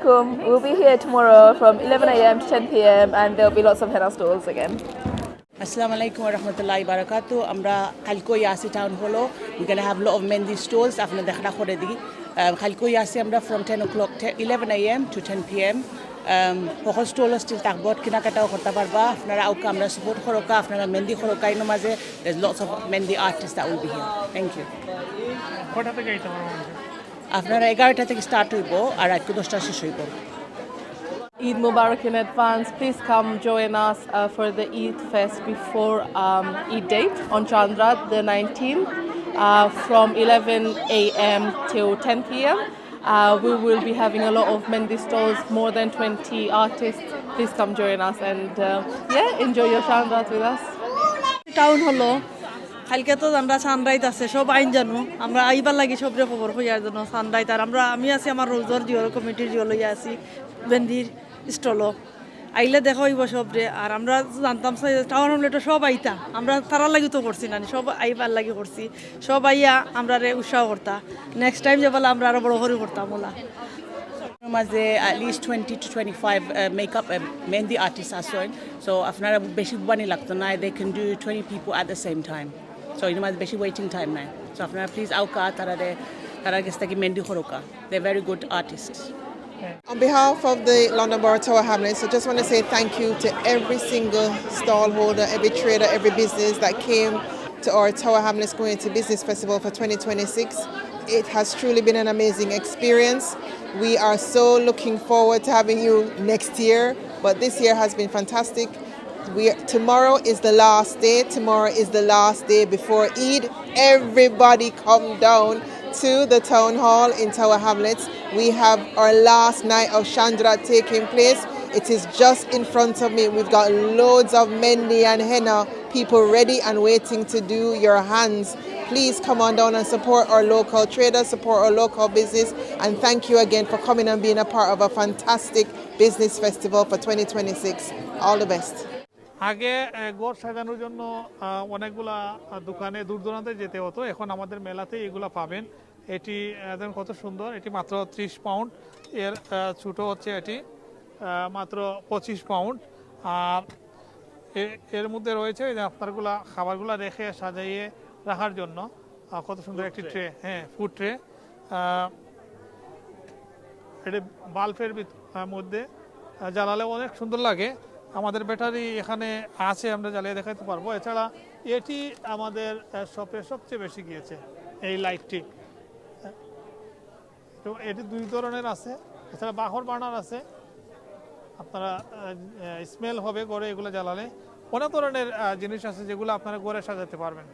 alaikum. We'll be here tomorrow from 11 a.m. to 10 p.m. and there'll be lots of henna stalls again. Assalamu alaikum wa rahmatullahi wa barakatuh. Amra Khalko Yasi town holo. We're going to have a lot of Mendi stalls. After the khana khore digi. Khalko Yasi amra from 10 o'clock, 11 a.m. to 10 p.m. Hokol stalls still takbot kina katao korta parba. Afnara auka amra support khoroka. Afnara Mendi khoroka ino maze. There's lots of Mendi artists that will be here. Thank you. কটা থেকে এটা Afnara 11টা থেকে start hoibo আর রাত 10টা শেষ হইব. Eid Mubarak in advance. Please come join us for the Eid Fest before Eid date on Chandrat the 19th from 11 a.m. till 10 p.m. We will be having a lot of Mendi stalls, more than 20 artists. Please come join us and enjoy your Chandrat with us. Town হলো কালকে তো আমরা sunrise আছে সব আইন জানো আমরা আইবার লাগি সবরে খবর হইয়ার জন্য সানরাইজ আর আমি আছি আমার রোজর জিওর কমিটির জিও লইয়া আছি বেন্দির স্টলও আইলে দেখা হইব সবরে আর আমরা জানতাম টাউন হলে তো সব আইতা আমরা তারা লাগি তো করছি না সব আইবার লাগি করছি সব আইয়া আমরা উৎসাহ করতা নেক্সট টাইম যে বলে আমরা আরো বড় করে করতাম OLA Maze at least 20 to 25 makeup Mendi artists are showing. So afnara beshi bani lagto na they can do 20 people at the same time. So you know beshi waiting time na. So afnara please auka tara gesta ki Mendi khoroka. They're very good artists. On behalf of the London Borough Tower Hamlets, I just want to say thank you to every single stall holder, every trader, every business that came to our Tower Hamlets Community Business Festival for 2026. It has truly been an amazing experience. We are so looking forward to having you next year, but this year has been fantastic. Tomorrow is the last day. Tomorrow is the last day before Eid. Everybody come down to the town hall in Tower Hamlets. We have our last night of Chandra taking place. It is just in front of me. We've got loads of Mendi and henna people ready and waiting to do your hands. Please come on down and support our local traders, support our local business, and thank you again for coming and being a part of a fantastic business festival for 2026. All the best. আগে ঘর সাজানোর জন্য অনেকগুলা দোকানে দূর দূরান্তে যেতে হতো এখন আমাদের মেলাতে এগুলা পাবেন এটি দেখুন কত সুন্দর এটি মাত্র 30 পাউন্ড এর ছোট হচ্ছে এটি মাত্র 25 পাউন্ড আর এর মধ্যে রয়েছে যে আপনারগুলা খাবারগুলা রেখে সাজিয়ে রাখার জন্য কত সুন্দর একটি ট্রে হ্যাঁ ফুড ট্রে এটি বাল্বের মধ্যে জ্বালালে অনেক সুন্দর লাগে আমাদের ব্যাটারি এখানে আছে আমরা জ্বালিয়ে দেখাতে পারবো এছাড়া এটি আমাদের শপে সবচেয়ে বেশি গিয়েছে এই লাইটটি তো এটি দুই ধরনের আছে এছাড়া বাহর বার্নার আছে আপনারা স্মেল হবে ঘরে এগুলো জ্বালালে অনেক ধরনের জিনিস আছে যেগুলো আপনারা ঘরে সাজাতে পারবেন